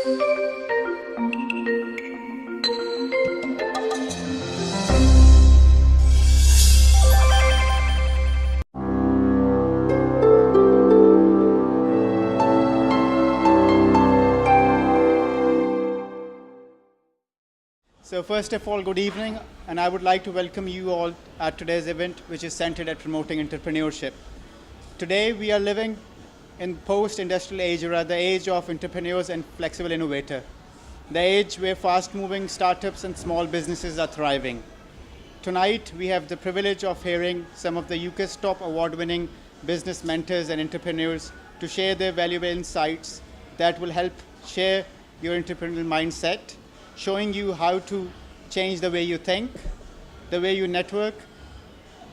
So first of all, good evening, and I would like to welcome you all at today's event, which is centered at promoting entrepreneurship. Today, we are living in post-industrial age, or the age of entrepreneurs and flexible innovator, the age where fast-moving startups and small businesses are thriving. Tonight, we have the privilege of hearing some of the UK's top award-winning business mentors and entrepreneurs to share their valuable insights that will help share your entrepreneurial mindset, showing you how to change the way you think, the way you network,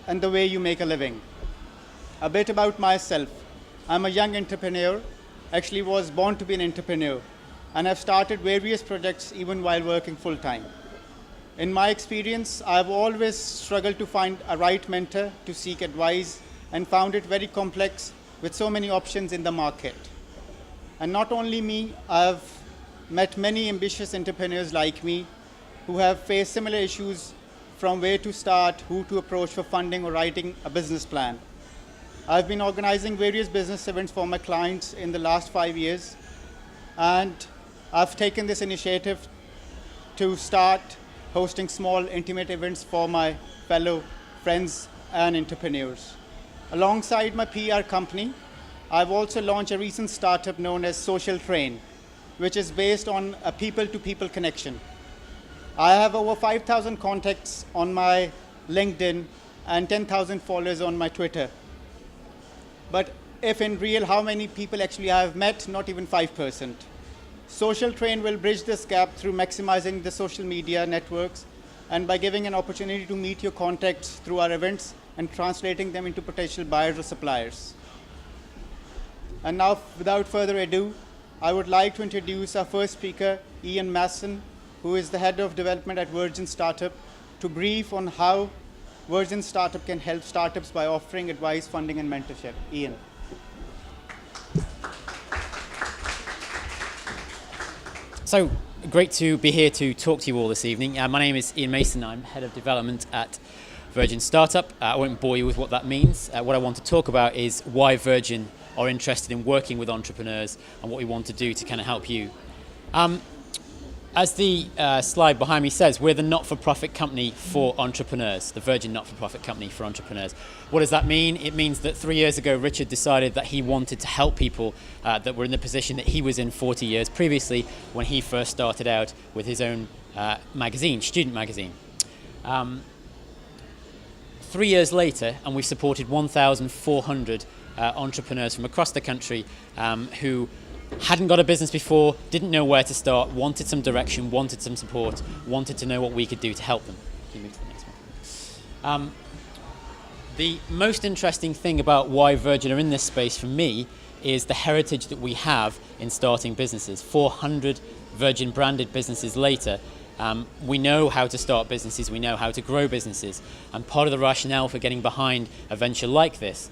and the way you make a living. A bit about myself. I'm a young entrepreneur, actually was born to be an entrepreneur, and I've started various projects even while working full-time. In my experience, I've always struggled to find a right mentor to seek advice and found it very complex with so many options in the market. And not only me, I've met many ambitious entrepreneurs like me who have faced similar issues from where to start, who to approach for funding or writing a business plan. I've been organizing various business events for my clients in the last 5 years, and I've taken this initiative to start hosting small, intimate events for my fellow friends and entrepreneurs. Alongside my PR company, I've also launched a recent startup known as Social Train, which is based on a people-to-people connection. I have over 5,000 contacts on my LinkedIn and 10,000 followers on my Twitter. But if in real, how many people actually I have met? Not even 5%. Social Train will bridge this gap through maximizing the social media networks and by giving an opportunity to meet your contacts through our events and translating them into potential buyers or suppliers. And now, without further ado, I would like to introduce our first speaker, Ian Masson, who is the head of development at Virgin Startup, to brief on how Virgin Startup can help startups by offering advice, funding, and mentorship. Ian. So great to be here to talk to you all this evening. My name is Ian Mason. I'm head of development at Virgin Startup. I won't bore you with what that means. What I want to talk about is why Virgin are interested in working with entrepreneurs and what we want to do to kind of help you. As the slide behind me says, we're the not-for-profit company for entrepreneurs, the Virgin not-for-profit company for entrepreneurs. What does that mean? It means that 3 years ago, Richard decided that he wanted to help people that were in the position that he was in 40 years previously when he first started out with his own magazine, student magazine. 3 years later, and we supported 1,400 entrepreneurs from across the country who hadn't got a business before, didn't know where to start, wanted some direction, wanted some support, wanted to know what we could do to help them. Can you move to the next one? The most interesting thing about why Virgin are in this space for me is the heritage that we have in starting businesses. 400 Virgin branded businesses later, we know how to start businesses, we know how to grow businesses, and part of the rationale for getting behind a venture like this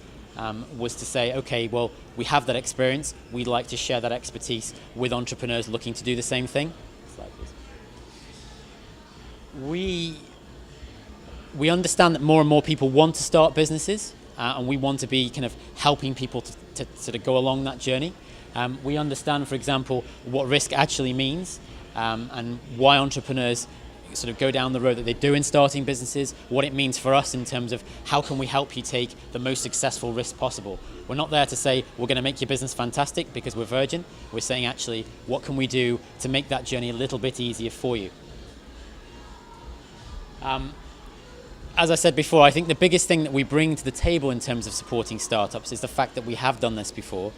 was to say, okay, well, we have that experience, we'd like to share that expertise with entrepreneurs looking to do the same thing. Slide, please. We understand that more and more people want to start businesses, and we want to be kind of helping people to sort of go along that journey. We understand, for example, what risk actually means, and why entrepreneurs sort of go down the road that they do in starting businesses, what it means for us in terms of how can we help you take the most successful risk possible. We're not there to say we're going to make your business fantastic because we're Virgin. We're saying actually what can we do to make that journey a little bit easier for you. As I said before, I think the biggest thing that we bring to the table in terms of supporting startups is the fact that we have done this before.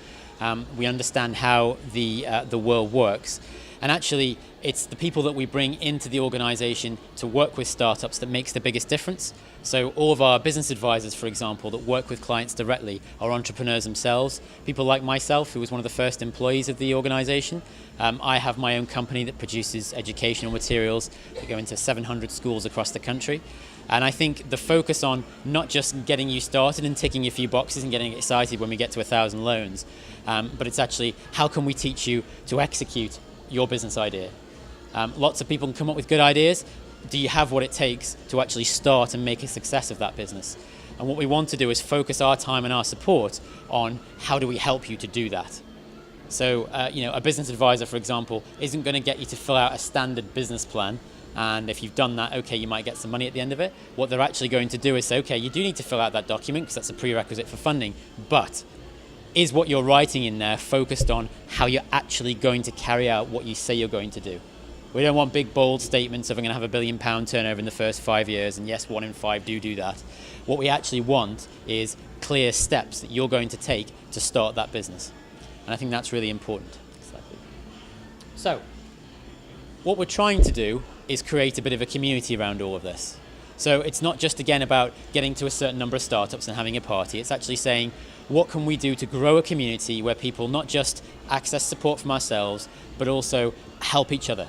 We understand how the world works. And actually, it's the people that we bring into the organization to work with startups that makes the biggest difference. So all of our business advisors, for example, that work with clients directly are entrepreneurs themselves. People like myself, who was one of the first employees of the organization. I have my own company that produces educational materials that go into 700 schools across the country. And I think the focus on not just getting you started and ticking a few boxes and getting excited when we get to 1,000 loans, but it's actually how can we teach you to execute your business idea. Lots of people can come up with good ideas. Do you have what it takes to actually start and make a success of that business? And what we want to do is focus our time and our support on how do we help you to do that. So, a business advisor, for example, isn't going to get you to fill out a standard business plan. And if you've done that, okay, you might get some money at the end of it. What they're actually going to do is say, okay, you do need to fill out that document because that's a prerequisite for funding. But is what you're writing in there focused on how you're actually going to carry out what you say you're going to do? We don't want big, bold statements of I'm going to have £1 billion turnover in the first 5 years, and yes, 1 in 5 do that. What we actually want is clear steps that you're going to take to start that business. And I think that's really important. So, what we're trying to do is create a bit of a community around all of this. So it's not just, again, about getting to a certain number of startups and having a party. It's actually saying, what can we do to grow a community where people not just access support from ourselves, but also help each other?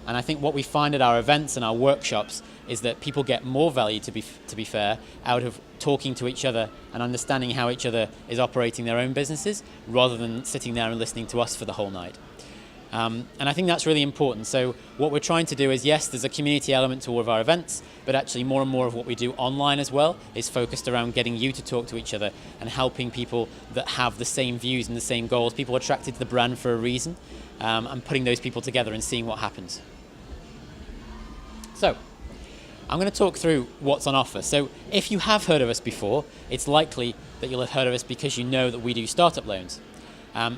And I think what we find at our events and our workshops is that people get more value, to be fair, out of talking to each other and understanding how each other is operating their own businesses, rather than sitting there and listening to us for the whole night. And I think that's really important. So what we're trying to do is, yes, there's a community element to all of our events, but actually more and more of what we do online as well is focused around getting you to talk to each other and helping people that have the same views and the same goals, people attracted to the brand for a reason, and putting those people together and seeing what happens. So I'm going to talk through what's on offer. So if you have heard of us before, it's likely that you'll have heard of us because you know that we do startup loans.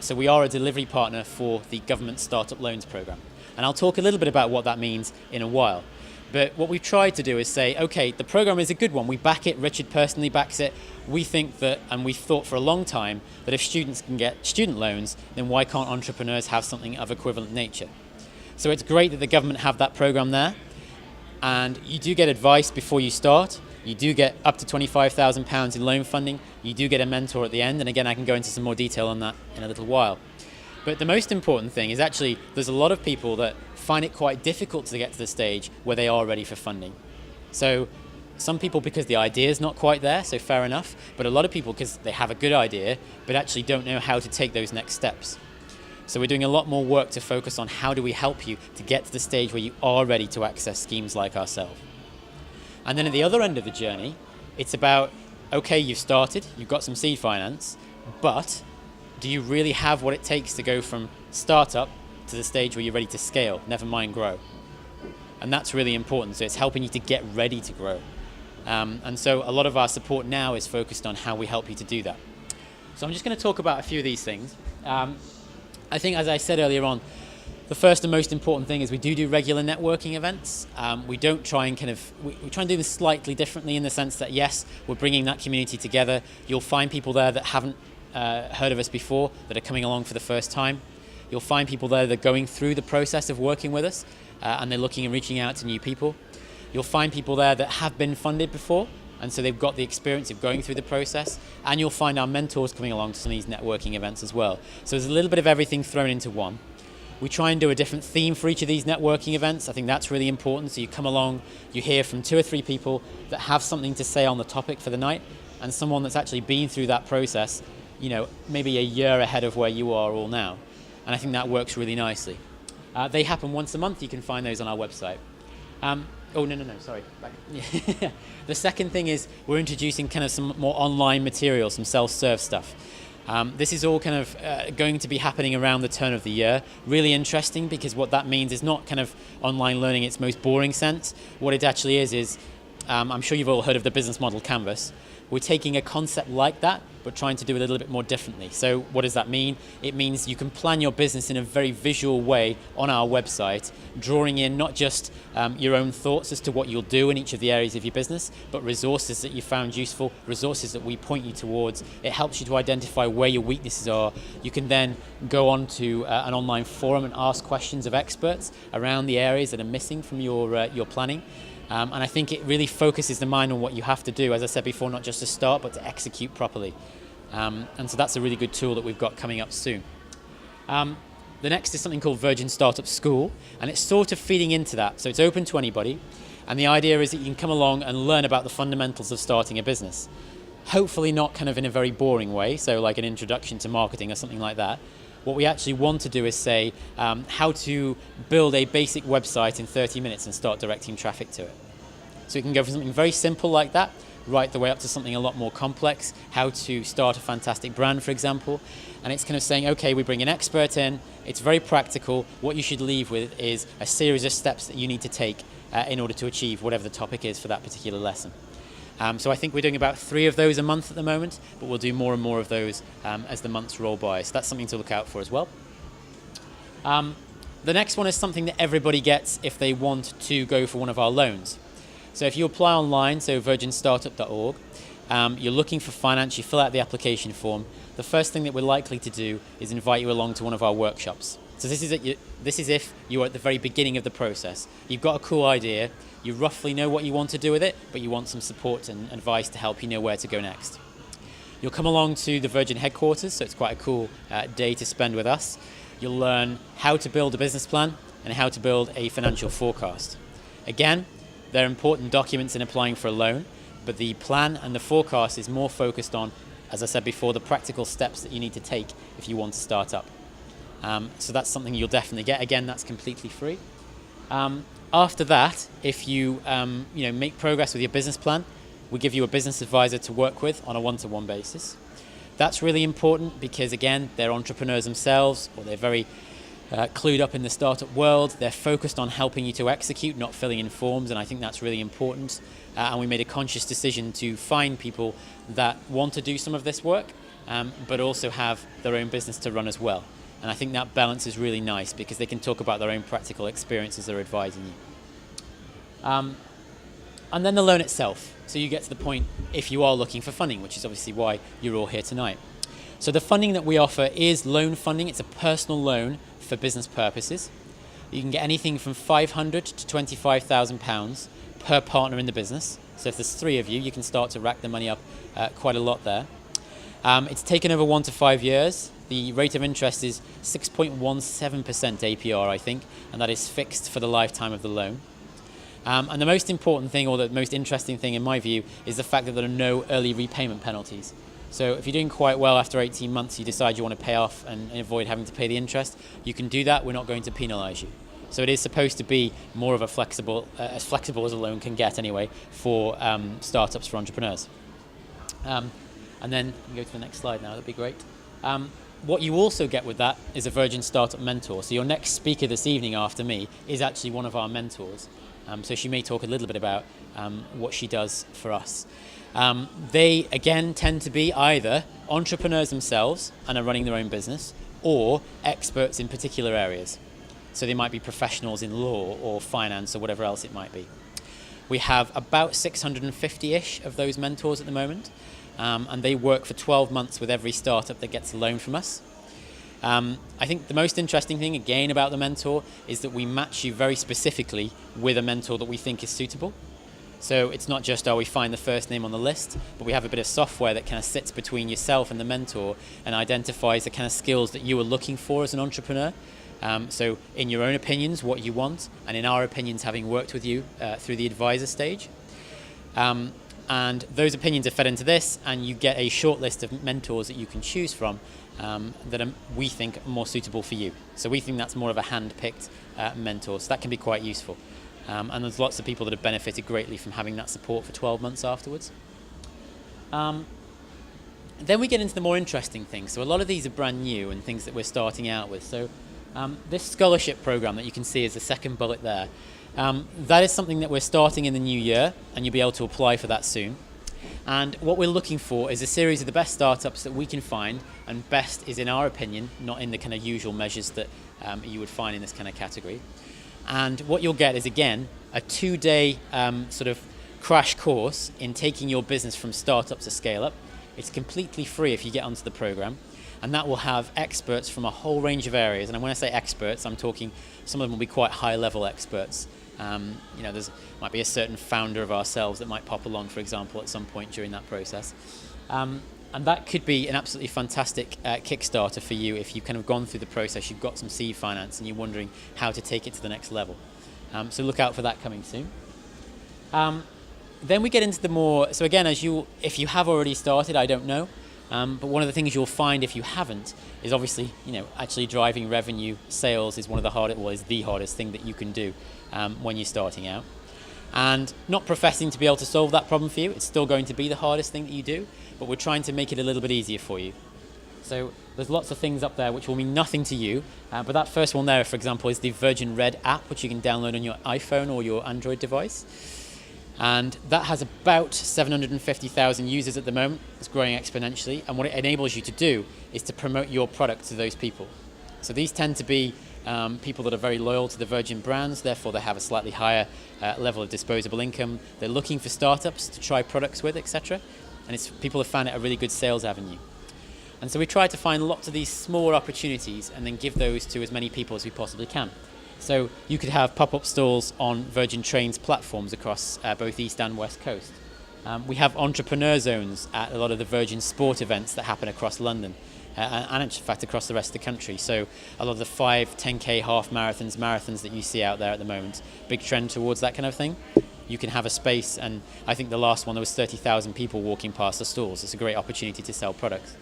So we are a delivery partner for the government startup loans program. And I'll talk a little bit about what that means in a while. But what we've tried to do is say, okay, the program is a good one. We back it. Richard personally backs it. We think that, and we've thought for a long time, that if students can get student loans, then why can't entrepreneurs have something of equivalent nature? So it's great that the government have that program there. And you do get advice before you start. You do get up to £25,000 in loan funding. You do get a mentor at the end. And again, I can go into some more detail on that in a little while. But the most important thing is actually there's a lot of people that find it quite difficult to get to the stage where they are ready for funding. So some people because the idea is not quite there, so fair enough. But a lot of people because they have a good idea, but actually don't know how to take those next steps. So we're doing a lot more work to focus on how do we help you to get to the stage where you are ready to access schemes like ourselves. And then at the other end of the journey, it's about, okay, you've started, you've got some seed finance, but do you really have what it takes to go from startup to the stage where you're ready to scale, never mind grow? And that's really important. So it's helping you to get ready to grow. And so a lot of our support now is focused on how we help you to do that. So I'm just going to talk about a few of these things. I think, as I said earlier on, the first and most important thing is we do regular networking events. We don't try and we try and do this slightly differently in the sense that, yes, we're bringing that community together. You'll find people there that haven't heard of us before, that are coming along for the first time. You'll find people there that are going through the process of working with us, and they're looking and reaching out to new people. You'll find people there that have been funded before, and so they've got the experience of going through the process, and you'll find our mentors coming along to some of these networking events as well. So there's a little bit of everything thrown into one. We try and do a different theme for each of these networking events. I think that's really important. So you come along, you hear from 2 or 3 people that have something to say on the topic for the night, and someone that's actually been through that process, maybe a year ahead of where you are all now. And I think that works really nicely. They happen once a month. You can find those on our website. Sorry. The second thing is we're introducing kind of some more online material, some self-serve stuff. This is all kind of going to be happening around the turn of the year. Really interesting because what that means is not kind of online learning in its most boring sense. What it actually is I'm sure you've all heard of the business model canvas. We're taking a concept like that, but trying to do it a little bit more differently. So what does that mean? It means you can plan your business in a very visual way on our website, drawing in not just your own thoughts as to what you'll do in each of the areas of your business, but resources that you found useful, resources that we point you towards. It helps you to identify where your weaknesses are. You can then go on to an online forum and ask questions of experts around the areas that are missing from your planning. And I think it really focuses the mind on what you have to do, as I said before, not just to start, but to execute properly. And so that's a really good tool that we've got coming up soon. The next is something called Virgin Startup School, and it's sort of feeding into that. So it's open to anybody, and the idea is that you can come along and learn about the fundamentals of starting a business. Hopefully not kind of in a very boring way, so like an introduction to marketing or something like that, What we actually want to do is say how to build a basic website in 30 minutes and start directing traffic to it. So we can go from something very simple like that, right the way up to something a lot more complex, how to start a fantastic brand, for example. And it's kind of saying, okay, we bring an expert in, it's very practical. What you should leave with is a series of steps that you need to take in order to achieve whatever the topic is for that particular lesson. So I think we're doing about 3 of those a month at the moment, but we'll do more and more of those as the months roll by. So that's something to look out for as well. The next one is something that everybody gets if they want to go for one of our loans. So if you apply online, so virginstartup.org, you're looking for finance, you fill out the application form, the first thing that we're likely to do is invite you along to one of our workshops. So this is if you're at the very beginning of the process. You've got a cool idea, you roughly know what you want to do with it, but you want some support and advice to help you know where to go next. You'll come along to the Virgin headquarters, so it's quite a cool day to spend with us. You'll learn how to build a business plan and how to build a financial forecast. Again, they're important documents in applying for a loan, but the plan and the forecast is more focused on, as I said before, the practical steps that you need to take if you want to start up. So that's something you'll definitely get. Again, that's completely free. After that, if you make progress with your business plan, we give you a business advisor to work with on a one-to-one basis. That's really important because, again, they're entrepreneurs themselves, or they're very clued up in the startup world. They're focused on helping you to execute, not filling in forms, and I think that's really important. And we made a conscious decision to find people that want to do some of this work, but also have their own business to run as well. And I think that balance is really nice because they can talk about their own practical experiences they're advising you. And then the loan itself. So you get to the point if you are looking for funding, which is obviously why you're all here tonight. So the funding that we offer is loan funding. It's a personal loan for business purposes. You can get anything from £500 to £25,000 per partner in the business. So if there's 3 of you, you can start to rack the money up quite a lot there. It's taken over 1 to 5 years. The rate of interest is 6.17% APR, I think, and that is fixed for the lifetime of the loan. And the most important thing, or the most interesting thing in my view, is the fact that there are no early repayment penalties. So if you're doing quite well after 18 months, you decide you want to pay off and avoid having to pay the interest, you can do that. We're not going to penalise you. So it is supposed to be more of a flexible, as flexible as a loan can get anyway, for startups, for entrepreneurs. And then you can go to the next slide now, that'd be great. What you also get with that is a Virgin Startup Mentor. So your next speaker this evening after me is actually one of our mentors. So she may talk a little bit about what she does for us. They, again, tend to be either entrepreneurs themselves and are running their own business, or experts in particular areas. So they might be professionals in law or finance or whatever else it might be. We have about 650-ish of those mentors at the moment, and they work for 12 months with every startup that gets a loan from us. I think the most interesting thing, again, about the mentor is that we match you very specifically with a mentor that we think is suitable. So it's not just, we find the first name on the list, but we have a bit of software that kind of sits between yourself and the mentor and identifies the kind of skills that you are looking for as an entrepreneur. So in your own opinions, what you want, and in our opinions, having worked with you through the advisor stage. And those opinions are fed into this, and you get a short list of mentors that you can choose from that we think are more suitable for you. So we think that's more of a hand-picked mentor, so that can be quite useful. And there's lots of people that have benefited greatly from having that support for 12 months afterwards. Then we get into the more interesting things. So a lot of these are brand new and things that we're starting out with. So this scholarship program that you can see is the second bullet there. That is something that we're starting in the new year, and you'll be able to apply for that soon. And what we're looking for is a series of the best startups that we can find, and best is in our opinion, not in the kind of usual measures that you would find in this kind of category. And what you'll get is, again, a 2-day sort of crash course in taking your business from startup to scale up. It's completely free if you get onto the program. And that will have experts from a whole range of areas. And when I say experts, I'm talking, some of them will be quite high-level experts. There's might be a certain founder of ourselves that might pop along, for example, at some point during that process. And that could be an absolutely fantastic Kickstarter for you if you've kind of gone through the process, you've got some seed finance, and you're wondering how to take it to the next level. So look out for that coming soon. Then we get into the more, so again, if you have already started, I don't know, But one of the things you'll find if you haven't is obviously, actually driving revenue. Sales is is the hardest thing that you can do when you're starting out. And not professing to be able to solve that problem for you, it's still going to be the hardest thing that you do, but we're trying to make it a little bit easier for you. So there's lots of things up there which will mean nothing to you, but that first one there, for example, is the Virgin Red app, which you can download on your iPhone or your Android device. And that has about 750,000 users at the moment. It's growing exponentially, and what it enables you to do is to promote your product to those people. So these tend to be people that are very loyal to the Virgin brands, therefore they have a slightly higher level of disposable income. They're looking for startups to try products with, etc. And people have found it a really good sales avenue. And so we try to find lots of these small opportunities and then give those to as many people as we possibly can. So you could have pop-up stalls on Virgin Trains platforms across both East and West Coast. We have entrepreneur zones at a lot of the Virgin Sport events that happen across London and in fact across the rest of the country. So a lot of the 5, 10K half marathons that you see out there at the moment, big trend towards that kind of thing. You can have a space, and I think the last one there was 30,000 people walking past the stalls. It's a great opportunity to sell products.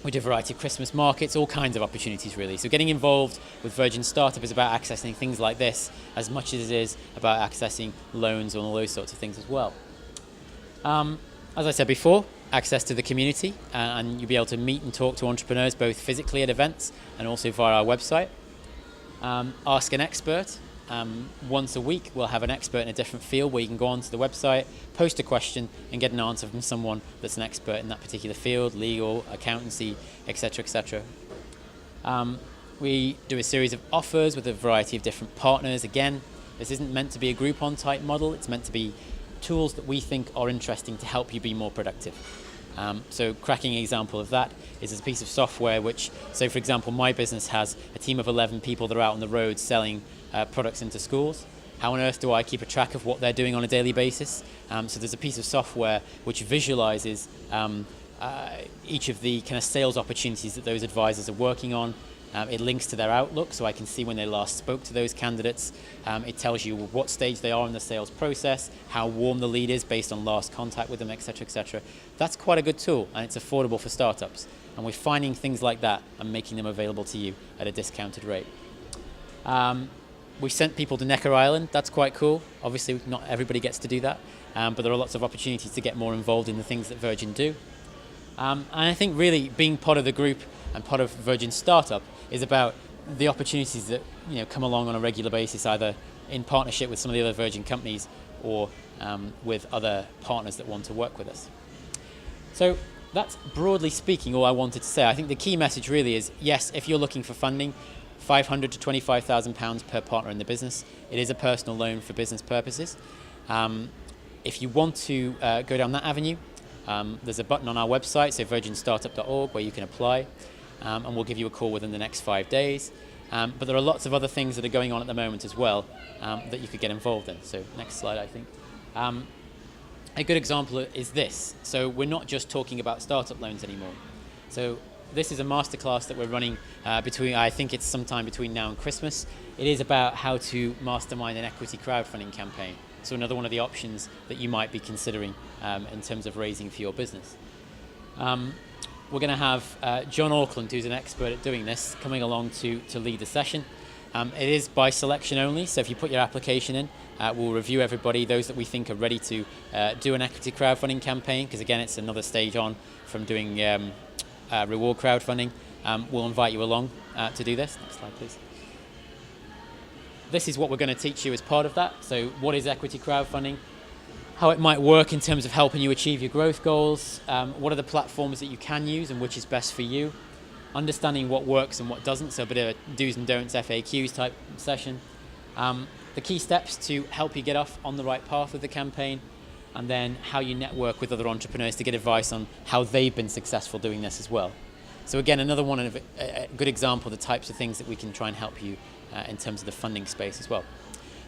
We do a variety of Christmas markets, all kinds of opportunities really. So getting involved with Virgin Startup is about accessing things like this as much as it is about accessing loans and all those sorts of things as well. As I said before, access to the community, and you'll be able to meet and talk to entrepreneurs both physically at events and also via our website. Ask an expert. Once a week we'll have an expert in a different field where you can go onto the website, post a question and get an answer from someone that's an expert in that particular field, legal, accountancy, etc., etc. We do a series of offers with a variety of different partners. Again, this isn't meant to be a Groupon type model, it's meant to be tools that we think are interesting to help you be more productive. So cracking example of that is a piece of software which, so for example, my business has a team of 11 people that are out on the road selling products into schools. How on earth do I keep a track of what they're doing on a daily basis? So there's a piece of software which visualizes each of the kind of sales opportunities that those advisors are working on. It links to their Outlook, so I can see when they last spoke to those candidates. It tells you what stage they are in the sales process, how warm the lead is based on last contact with them, etc., etc. That's quite a good tool, and it's affordable for startups. And we're finding things like that and making them available to you at a discounted rate. We sent people to Necker Island. That's quite cool. Obviously, not everybody gets to do that, but there are lots of opportunities to get more involved in the things that Virgin do. And I think really being part of the group and part of Virgin Startup is about the opportunities that come along on a regular basis, either in partnership with some of the other Virgin companies or with other partners that want to work with us. So that's broadly speaking all I wanted to say. I think the key message really is, yes, if you're looking for funding, £500 to £25,000 per partner in the business. It is a personal loan for business purposes. If you want to go down that avenue, there's a button on our website, so virginstartup.org, where you can apply, and we'll give you a call within the next 5 days. But there are lots of other things that are going on at the moment as well that you could get involved in. So next slide, I think. A good example is this. So we're not just talking about startup loans anymore. So this is a masterclass that we're running I think it's sometime between now and Christmas. It is about how to mastermind an equity crowdfunding campaign. So another one of the options that you might be considering in terms of raising for your business. We're going to have John Auckland, who's an expert at doing this, coming along to lead the session. It is by selection only, so if you put your application in, we'll review everybody, those that we think are ready to do an equity crowdfunding campaign, because again, it's another stage on from doing reward crowdfunding. We'll invite you along to do this. Next slide, please. This is what we're going to teach you as part of that. So what is equity crowdfunding? How it might work in terms of helping you achieve your growth goals. What are the platforms that you can use and which is best for you? Understanding what works and what doesn't, so a bit of a do's and don'ts FAQs type session. The key steps to help you get off on the right path with the campaign, and then how you network with other entrepreneurs to get advice on how they've been successful doing this as well. So again, another one of a good example of the types of things that we can try and help you in terms of the funding space as well.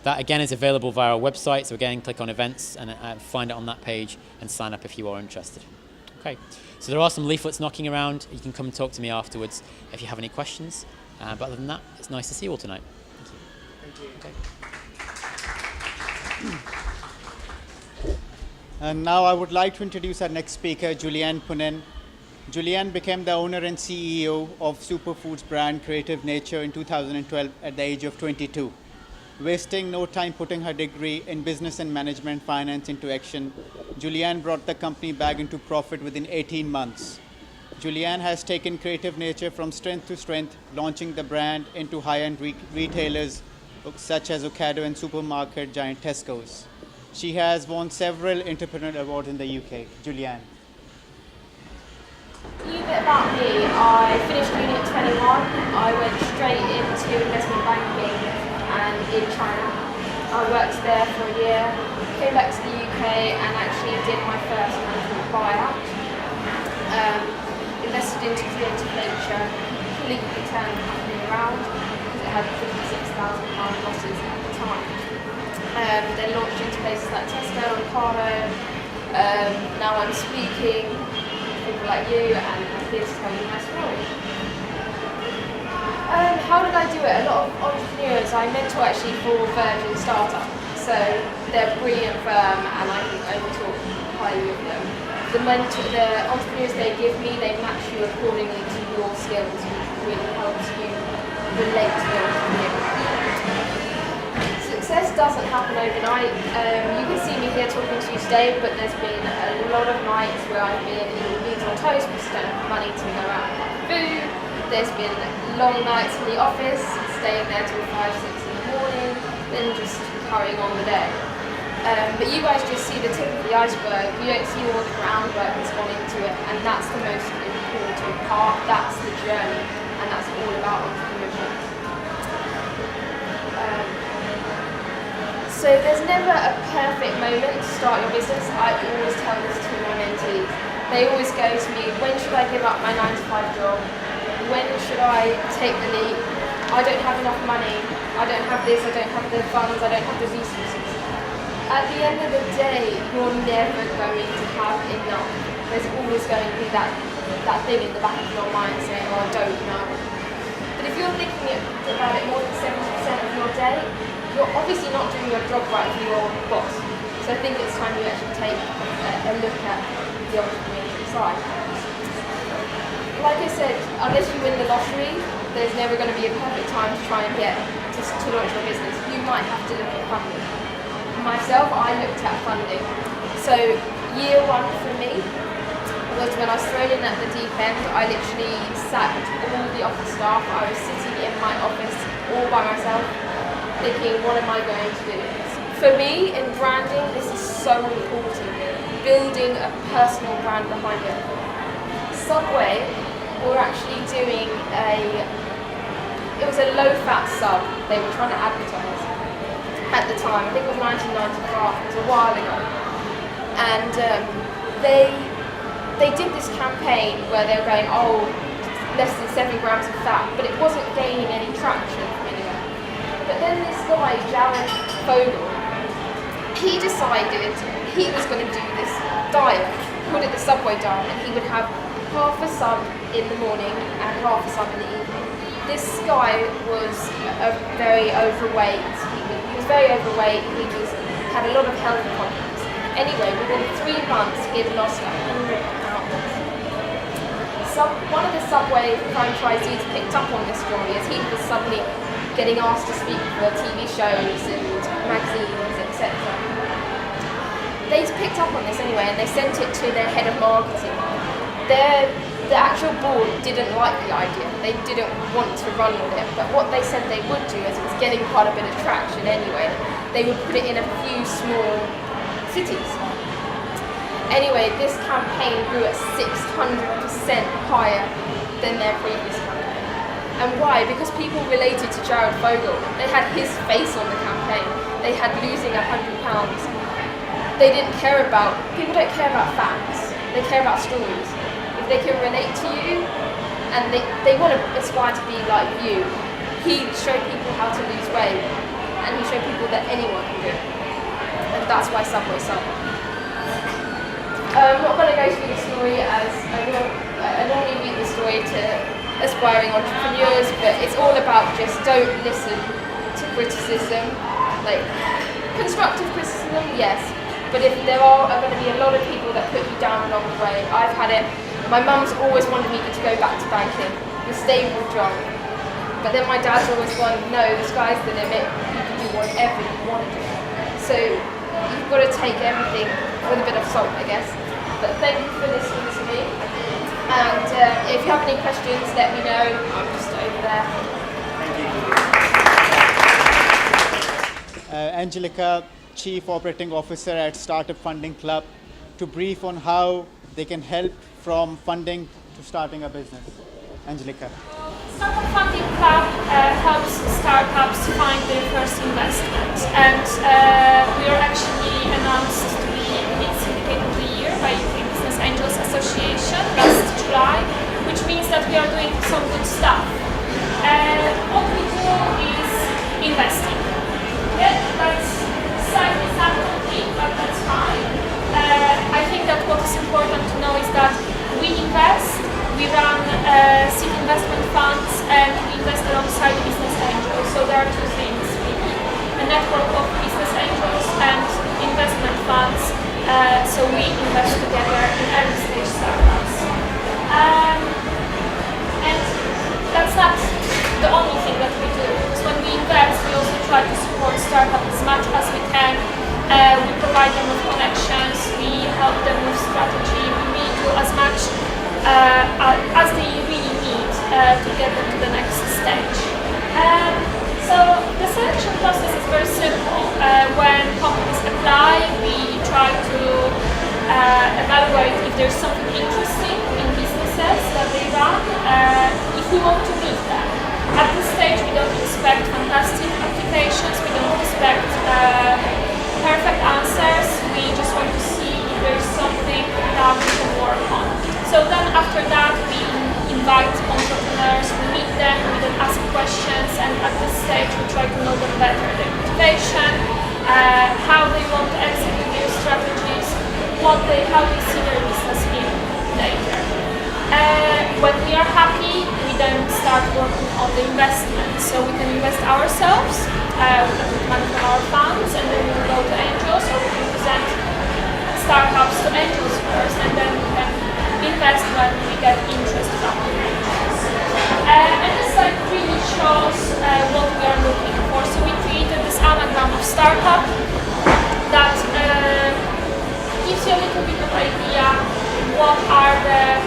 That again is available via our website, so again, click on events and find it on that page and sign up if you are interested. Okay, so there are some leaflets knocking around. You can come and talk to me afterwards if you have any questions. But other than that, it's nice to see you all tonight. Thank you. Thank you. Okay. And now I would like to introduce our next speaker, Julianne Punen. Julianne became the owner and CEO of superfoods brand Creative Nature in 2012 at the age of 22. Wasting no time putting her degree in business and management finance into action, Julianne brought the company back into profit within 18 months. Julianne has taken Creative Nature from strength to strength, launching the brand into high-end retailers such as Ocado and supermarket giant Tesco's. She has won several entrepreneurial awards in the UK. Julianne. A little bit about me. I finished uni at 21. I went straight into investment banking and in China. I worked there for a year, came back to the UK and actually did my first management buyout. Invested into Creative Nature, completely turned the company around because it had £56,000 losses at the time. Then launched into places like Tesco and Ocado. Now I'm speaking people like you, and I'm here to tell you my story. How did I do it? A lot of entrepreneurs, I mentor actually for Virgin Startup, so they're a brilliant firm and I can only talk highly of them. The entrepreneurs they give me, they match you accordingly to your skills, which really helps you relate to the entrepreneur. Success doesn't happen overnight. You can see me here talking to you today, but there's been a lot of nights where I've been in beans on toast because I don't have money to go out and buy food. There's been long nights in the office, staying there till 5, 6 in the morning, then just carrying on the day. But you guys just see the tip of the iceberg. You don't see all the groundwork that's gone into it, and that's the most important part. That's the journey, and that's all about entrepreneurship. So there's never a perfect moment to start your business. I always tell this to my mentees. They always go to me, when should I give up my 9-to-5 job? When should I take the leap? I don't have enough money. I don't have this, I don't have the funds, I don't have the resources. At the end of the day, you're never going to have enough. There's always going to be that thing in the back of your mind saying, oh, I don't know. But if you're thinking about it more than 70% of your day, you're obviously not doing your job right for your boss. So I think it's time you actually take a look at the entrepreneurial side. Like I said, unless you win the lottery, there's never going to be a perfect time to try and get to launch your business. You might have to look at funding. Myself, I looked at funding. So year one for me was when I was thrown in at the deep end. I literally sacked all the office staff. I was sitting in my office all by myself, thinking, what am I going to do? For me, in branding, this is so important. Building a personal brand behind it. Subway were actually doing it was a low-fat sub they were trying to advertise at the time. I think it was 1995, it was a while ago. And they did this campaign where they were going, oh, less than 7 grams of fat, but it wasn't gaining any traction from anywhere. But then this guy, Jared Fogle, he decided he was going to do this diet, called it the Subway diet, and he would have half a sub in the morning and half a sub in the evening. This guy was very overweight. He was very overweight. He had a lot of health problems. Anyway, within 3 months, he had lost 100 pounds. One of the Subway franchisees picked up on this story as he was suddenly getting asked to speak for TV shows and magazines, etc. They picked up on this anyway, and they sent it to their head of marketing. The actual board didn't like the idea. They didn't want to run with it, but what they said they would do, as it was getting quite a bit of traction anyway, they would put it in a few small cities. Anyway, this campaign grew at 600% higher than their previous campaign. And why? Because people related to Jared Fogle. They had his face on the campaign. They had losing 100 pounds. They didn't care about, people don't care about facts. They care about stories. If they can relate to you, and they want to aspire to be like you, he showed people how to lose weight, and he showed people that anyone can do it. And that's why Subway sold. I'm not going to go through the story as I normally read the story to aspiring entrepreneurs, but it's all about just don't listen to criticism. Like, constructive criticism, yes, But if there are going to be a lot of people that put you down along the way, I've had it. My mum's always wanted me to go back to banking, the stable job. But then my dad's always gone, no, the sky's the limit, you can do whatever you want to do. So you've got to take everything with a bit of salt, I guess. But thank you for listening to me. And if you have any questions, let me know. I'm just over there. Angelica, Chief Operating Officer at Startup Funding Club, to brief on how they can help from funding to starting a business. Angelica. Startup Funding Club helps startups find their first investment, and we are actually announced to be Lead Syndicate of the Year by UK Business Angels Association last July, which means that we are doing some good stuff. What we do is investing. Yeah, that's slightly not complete, but that's fine. I think that what is important to know is that we invest, we run seed investment funds, and we invest alongside business angels. So there are two things, really. A network of business angels and investment funds. So we invest together in early stage startups. And that's not the only thing that we do, because when we invest, we also try to support startups as much as we can. We provide them with connections, we help them with strategy, we do as much as they really need to get them to the next stage. So the selection process is very simple. When companies apply, we try to evaluate if there's something interesting in businesses that they run, if we want to meet them. At this stage, we don't expect fantastic applications, we don't expect perfect answers, we just want to see if there's something that we can work on. So then after that, we invite entrepreneurs, we meet them, we then ask questions, and at this stage we try to know them better, their motivation, how they want to execute their strategies, how they see their business in later. When we are happy, we then start working on the investment. So we can invest ourselves, we can put money from our funds, and then we will go to angels, or we can present startups to angels first, and then we can invest when we get interest from the angels. And this slide really shows what we are looking for. So we created this anagram of startup that gives you a little bit of idea what are the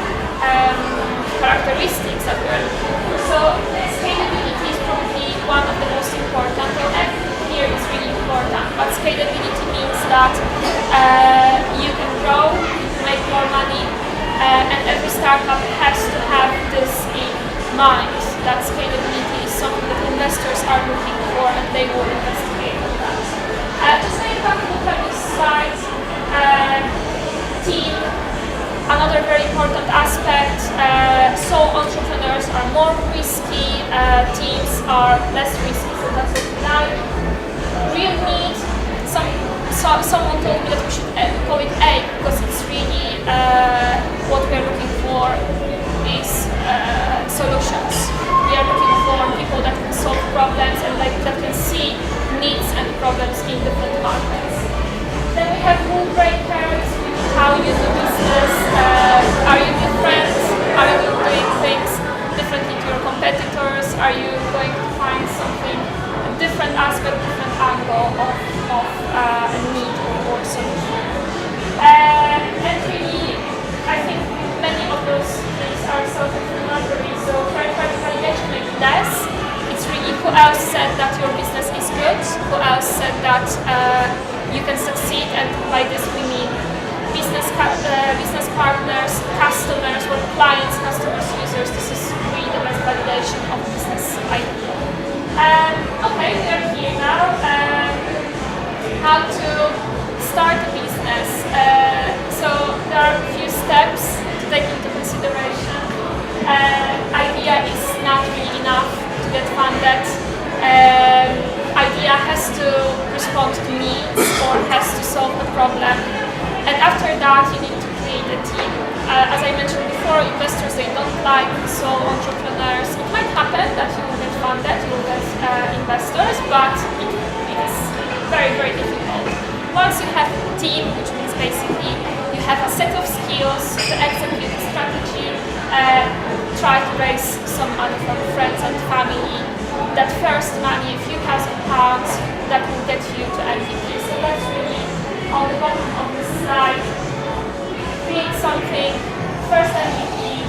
characteristics that we are looking for. So scalability is probably one of the most important, or everything here is really important, but scalability means that you can grow, make more money, and every startup has to have this in mind, that scalability is something that investors are looking for, and they will investigate that. The same have a look at this slide. Team, another very important aspect. Sole entrepreneurs are more risky, teams are less risky, so that's what we like. Real need, someone told me that we should call it A, because it's really what we are looking for is solutions. We are looking for people that can solve problems and that can see needs and problems in different markets. Then we have rule breakers, how you do business, are you different, are you doing things differently to your competitors, are you going to find something, a different aspect, different angle of a need or solution. And really, I think many of those things are self-explanatory, so third-party validation maybe less. It's really who else said that your business is good, who else said that you can succeed, and by this we mean business partners, customers, or clients, customers, users. This is really the best validation of business idea. Okay, we are here now. How to start a business. So there are a few steps to take into consideration. Idea is not really enough to get funded. Idea has to respond to needs or has to solve a problem. And after that, you need to create a team. As I mentioned before, investors, they don't like sole entrepreneurs. It might happen that you will get funded, you will get investors, but it is very, very difficult. Once you have a team, money, a few £1,000s that will get you to MVP. So that's really on the bottom of the slide. Create something, first MVP,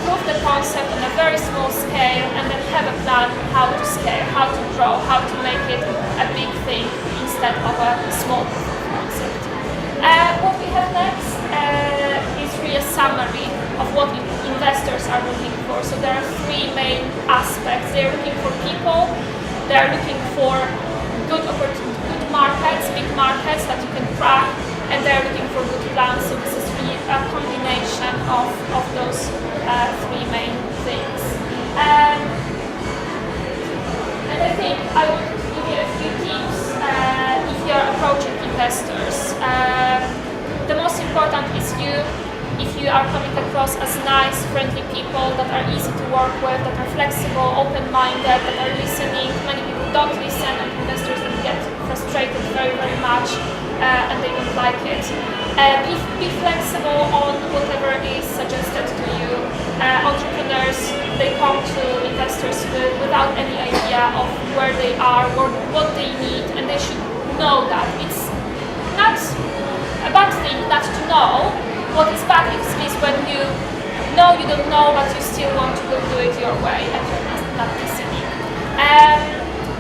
prove the concept on a very small scale, and then have a plan how to scale, how to grow, how to make it a big thing instead of a small concept. What we have next is really a summary of what investors are looking for. So there are three main aspects. They're looking for people, they're looking for good markets, big markets that you can crack, and they're looking for good plans. So this is really a combination of those three main things. And I think I will give you a few tips if you are approaching investors. The most important is you. If you are coming across as nice, friendly people that are easy to work with, that are flexible, open-minded, that are listening. Many people don't listen, and investors then get frustrated very, very much, and they don't like it. Be flexible on whatever is suggested to you. Entrepreneurs, they come to investors without any idea of where they are or what they need, and they should know that. It's not a bad thing not to know. What is bad is when you know you don't know, but you still want to go do it your way and you're not listening.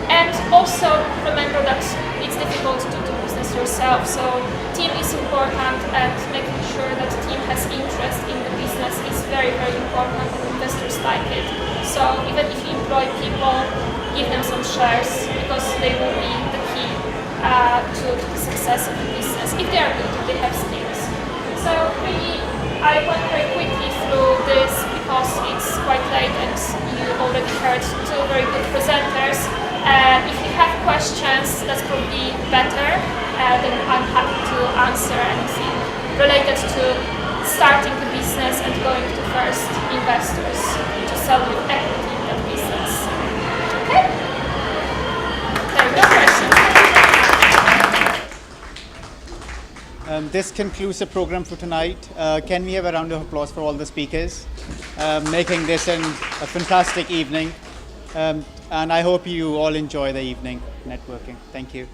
And also remember that it's difficult to do business yourself, so team is important, and making sure that team has interest in the business is very, very important, and investors like it. So even if you employ people, give them some shares, because they will be the key to the success of the business, if they are good, if they have skills. So really, I went very quickly through this because it's quite late and you already heard two very good presenters. If you have questions, that's probably better, then I'm happy to answer anything related to starting the business and going to first investors to sell you equity in that business. Okay? There are no questions. This concludes the program for tonight. Can we have a round of applause for all the speakers, making this a fantastic evening. And I hope you all enjoy the evening networking. Thank you.